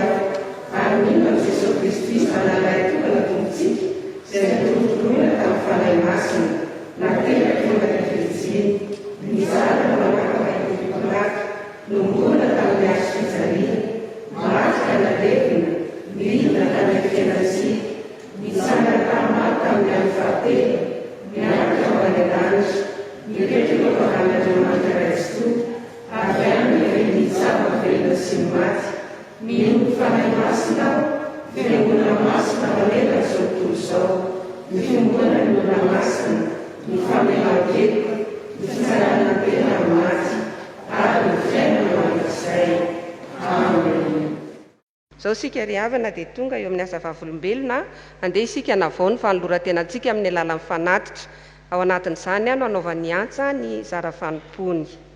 ary mino amin'i Jesosy Kristy zanany tokana tompontsika izay nitolotoloina tamin'ny fanahy masina natena tonga ny firijiny ny zanany manakaka itomponaka nombona tamin'ny azo fijaliana maty ka nalevina midina tamin'ny fiainantsika mitsanga tamay tamin'ny amin'ny fahatelo miaraka ambany an-danitra miretraka vavan'Andriamanitra Raisoa avy aminy ireny tsapa velona sy ny maty mino fanahy masina fiangonana masina manela izao tontolo izao ny fiangonana ny olona masina ny famelan-keloka ny fitsarana tena maty ary ny fiainana mandrakizay. Amen. zao sika ry havana dia tonga eo amin'ny asa vavolombelona andeha isika navao ny fanoloratenantsika amin'ny alalan'ny fanatitra ao anatin'izany ano anaovan'ny antsa ny zara-fanompony.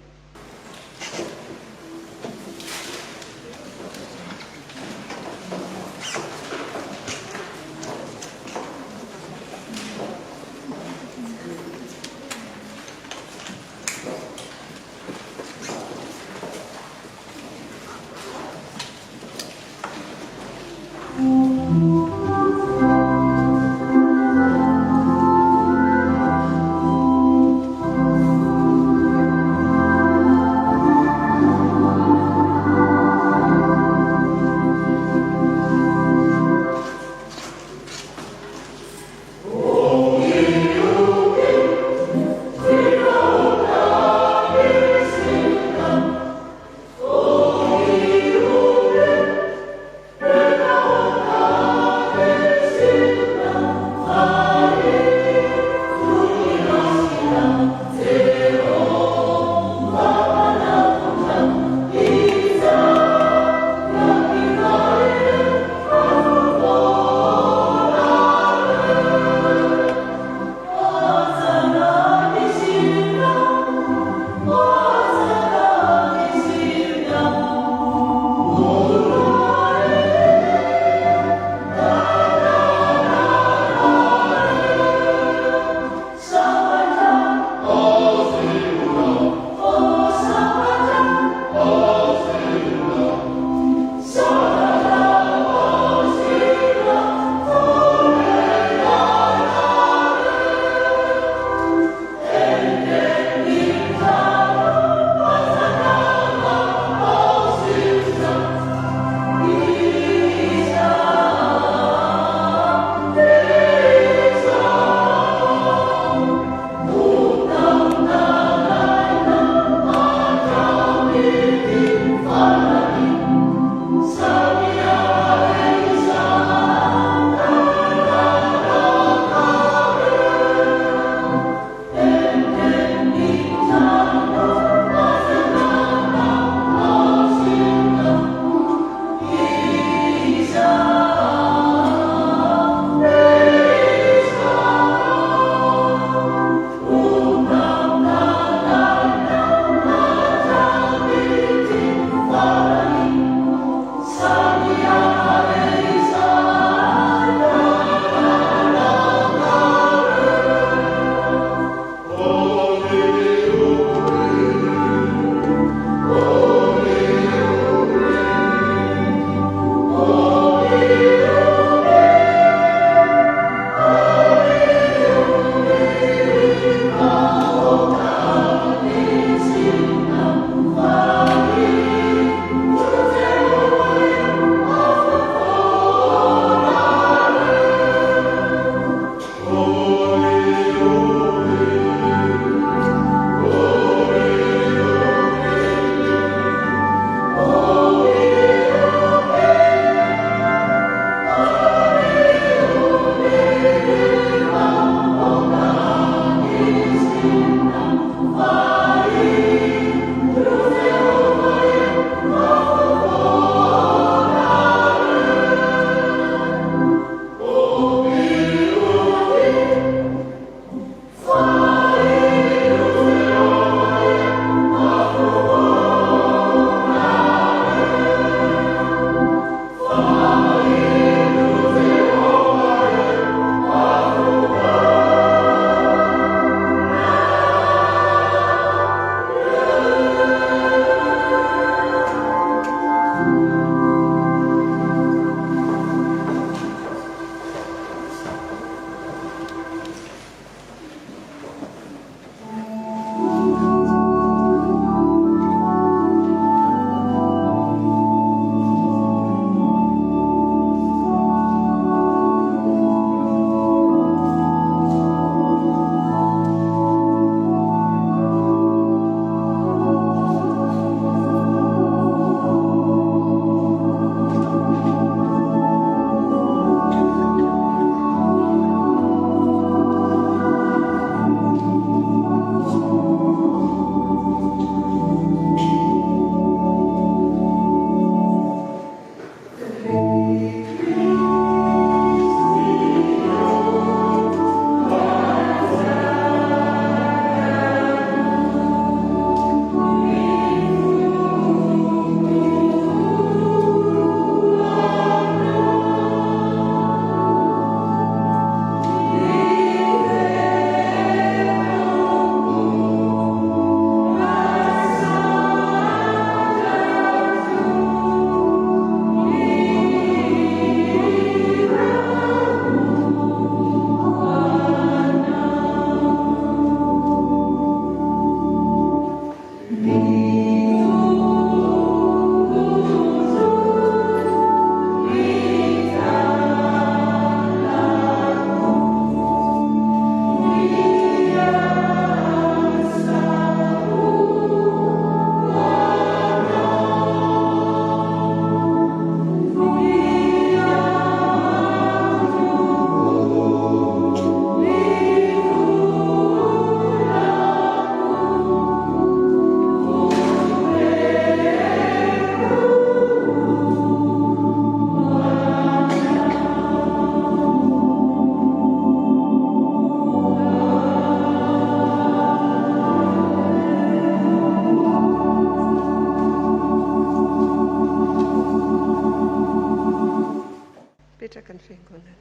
tanteraka ny fiangonana.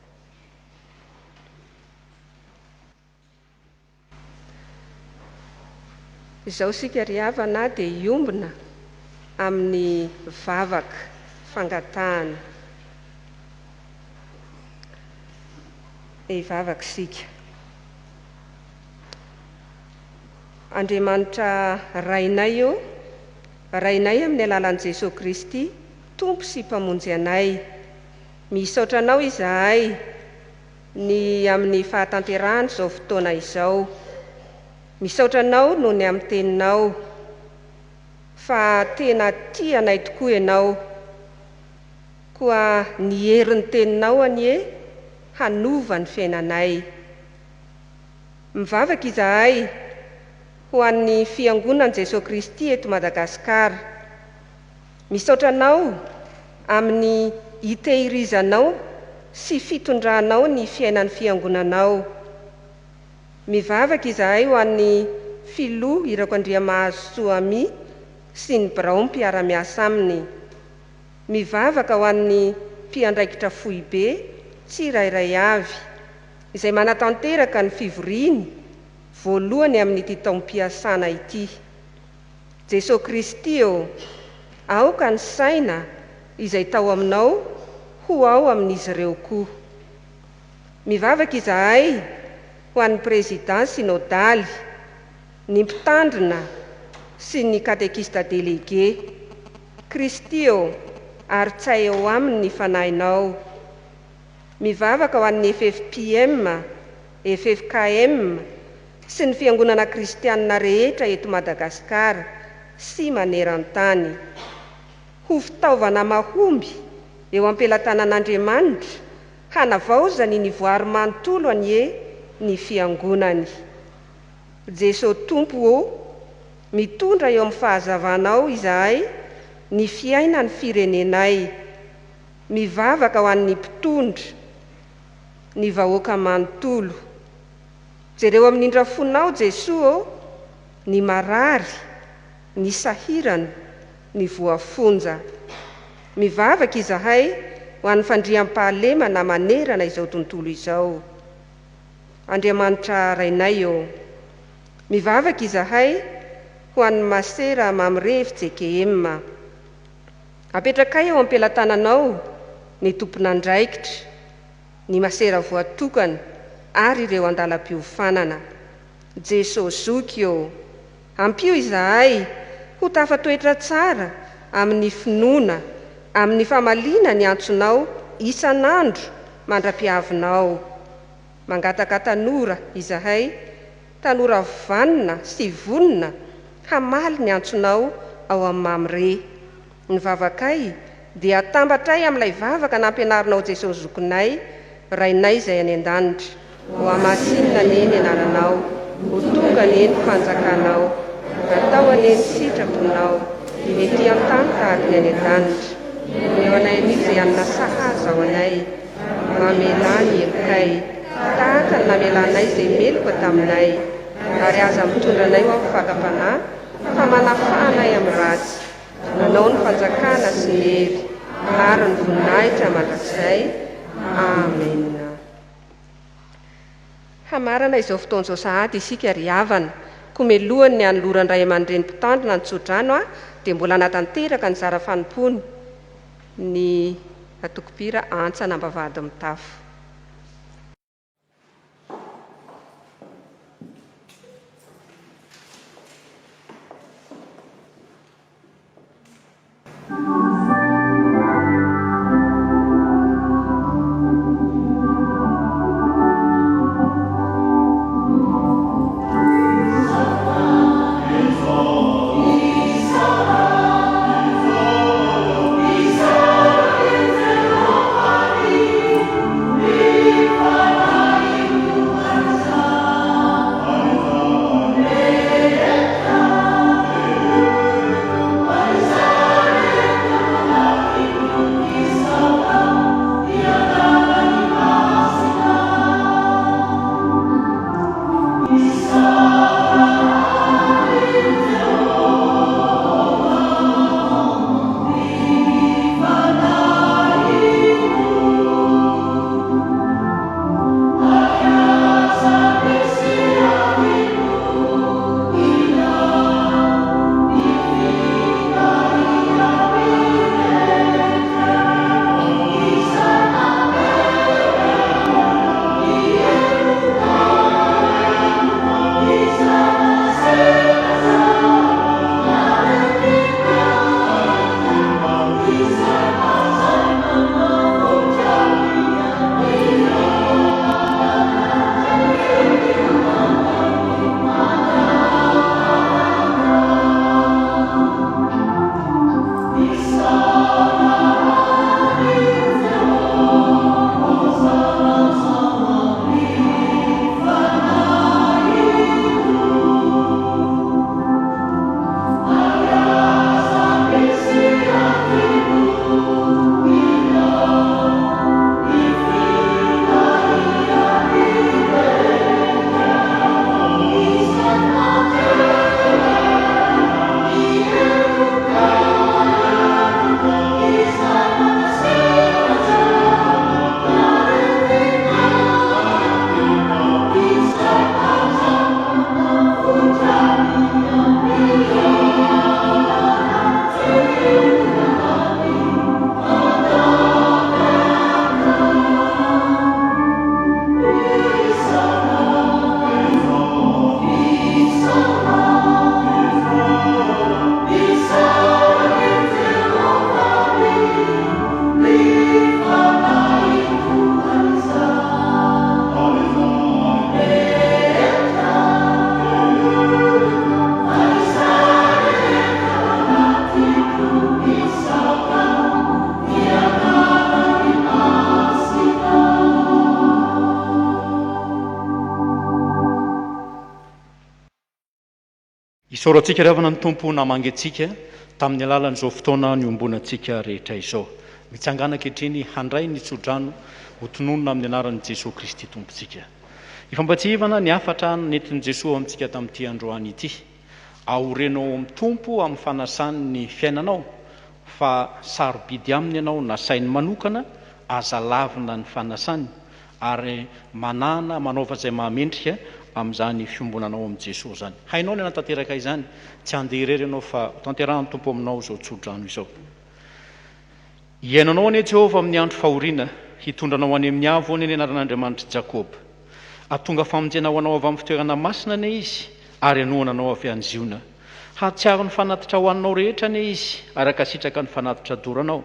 Izao sika ry havana dia iombona amin'ny vavaka fangatahana. Vavaka sika. Andriamanitra rainay io, rainay amin'ny alalan'i Jesosy Kristy, tompo sy mpamonjy anay. Misaotra anao izahay ny amin'ny fahatanterahany izao fotoana izao. Misaotra anao noho ny amin'ny teninao, fa tena tia anay tokoa ianao, koa ny herin'ny teninao anie hanova ny fiainanay. Mivavaka izahay ho an'ny fiangonan'i Jesosy Kristy eto Madagasikara. Misaotra anao amin'ny hitehirizanao sy fitondranao ny fiainan'ny fiangonanao. Mivavaka izahay ho an'ny filoha Irako Andriamahasoami sy ny birao mpiara-miasa aminy. Mivavaka ho an'ny mpiandraikitra foibe tsirairay avy, izay manatanteraka ny fivoriany voalohany amin'ity taom-piasana ity. Jesosy Kristy aoka ny saina izay tao aminao ho ao amin'izy ireo koa. Mivavaka izahay ho an'ny président synodaly, ny mpitandrina sy ny katekista délégué. Kristy ari-tsay eo aminy ny fanahinao. Mivavaka ho an'ny FFPM, FFKM sy ny fiangonana kristianina rehetra eto Madagasikara sy maneran-tany. Ho fitaovana mahomby eo am-pelatanan'Andriamanitra hanavaozany ny voary manontolo anie ny fiangonany. Jesosy Tompo mitondra eo amin'ny fahazavanao izahay ny fiainan'ny firenenay. Mivavaka ho an'ny mpitondra, ny vahoaka manontolo. Jereo amin'indra fonao Jesosy ny marary, ny sahirana, ny voafonja. Mivavaka izahay ho an'ny fandriam-pahalemana manerana izao tontolo izao. Andriamanitra rainay mivavaka izahay ho an'ny masera Mamrevy JKM. Apetrakay eo am-pelatananao ny tompon'andraikitra, ny masera voatokana ary ireo andalam-piofanana. Jesosy zoky ampio izahay ho tafatoetra tsara amin'ny finoana, amin'ny famaliana ny antsonao isan'andro mandra-piavinao. Mangataka tanora izahay, tanora vanina sy vonina, hamaly ny antsonao ao amin'ny Mamre. Ny vavakay dia atambatray amin'ilay vavaka nampianarinao Jesosy zokinay, rainay izay any an-danitra. Ho amasinina neny anaranao, ho tonga neny fanjakanao, atao aneny sitraponao, ety an-tany tahaka ny any an-danitra. Eo anay an'io izay anona sahaza ao anay, mamelany elokay, tahaka ny namelanay izay meloka taminay, ary aza mitondra anay ho amin'ny fakam-panahy, fa manafahanay amin'ny ratsy. Nanao ny fanjakana sy ny hery, ary ny voninahitra mandrakizay. Amen. Hamarana izao fotoan'izao sahady isika ry havana, koa melohany ny anolorany ray aman-dreny mpitandrina ny tsodrano dia mbola natanteraka ny zara fanompony ny atokopira antsa nambavady mitafo. isaorantsika ravana ny tompo namangy antsika tamin'ny alalan'izao fotoana ny ombonantsika rehetra izao. Mitsangana ankehitriny handray ny tsodrano hotononona amin'ny anaran'i Jesosy Kristy tompontsika. Ifampatsihivana ny afatra nentin'i Jesosy amintsika tamin'ity androany ity. Aorenao amin'ny tompo amin'ny fanasany ny fiainanao, fa sarobidy aminy ianao nasainy manokana azalavina ny fanasany ary manaova izay mahamendrika amin'izany fiombonanao amin'i Jesosy zany. Hainao ny anatanteraka izany, tsy andeha irery ianao fa tanterahany tompo aminao izao tsodrano izao. Iainanao anie Jehovah amin'ny andro fahoriana, hitondranao any amin'ny avo any anaran'Andriamanitra Jakoba. Atonga famonjena ho anao avy amin'ny fitoerana masina anie izy, ary anohana anao avy any Ziona. Hatsiaro ny fanatitra ho anao rehetra anie izy, araka sitraka ny fanatitra doranao.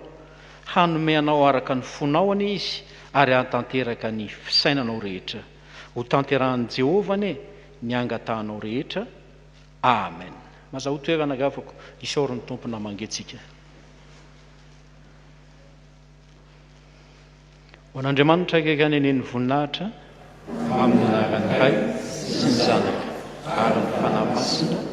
Hanome anao araka ny fonao anie izy, ary hatanteraka ny fisainanao rehetra. Ho tanterahan'i Jehovah anie ny angatahanao rehetra. Amen. Maza ho toerana gavako, isaorin'ny tompo namangentsika. Ho an'Andriamanitra akaiky any ny voninahitra, amin'ny anaran'ny Ray sy ny Zanaka ary ny fanahy masina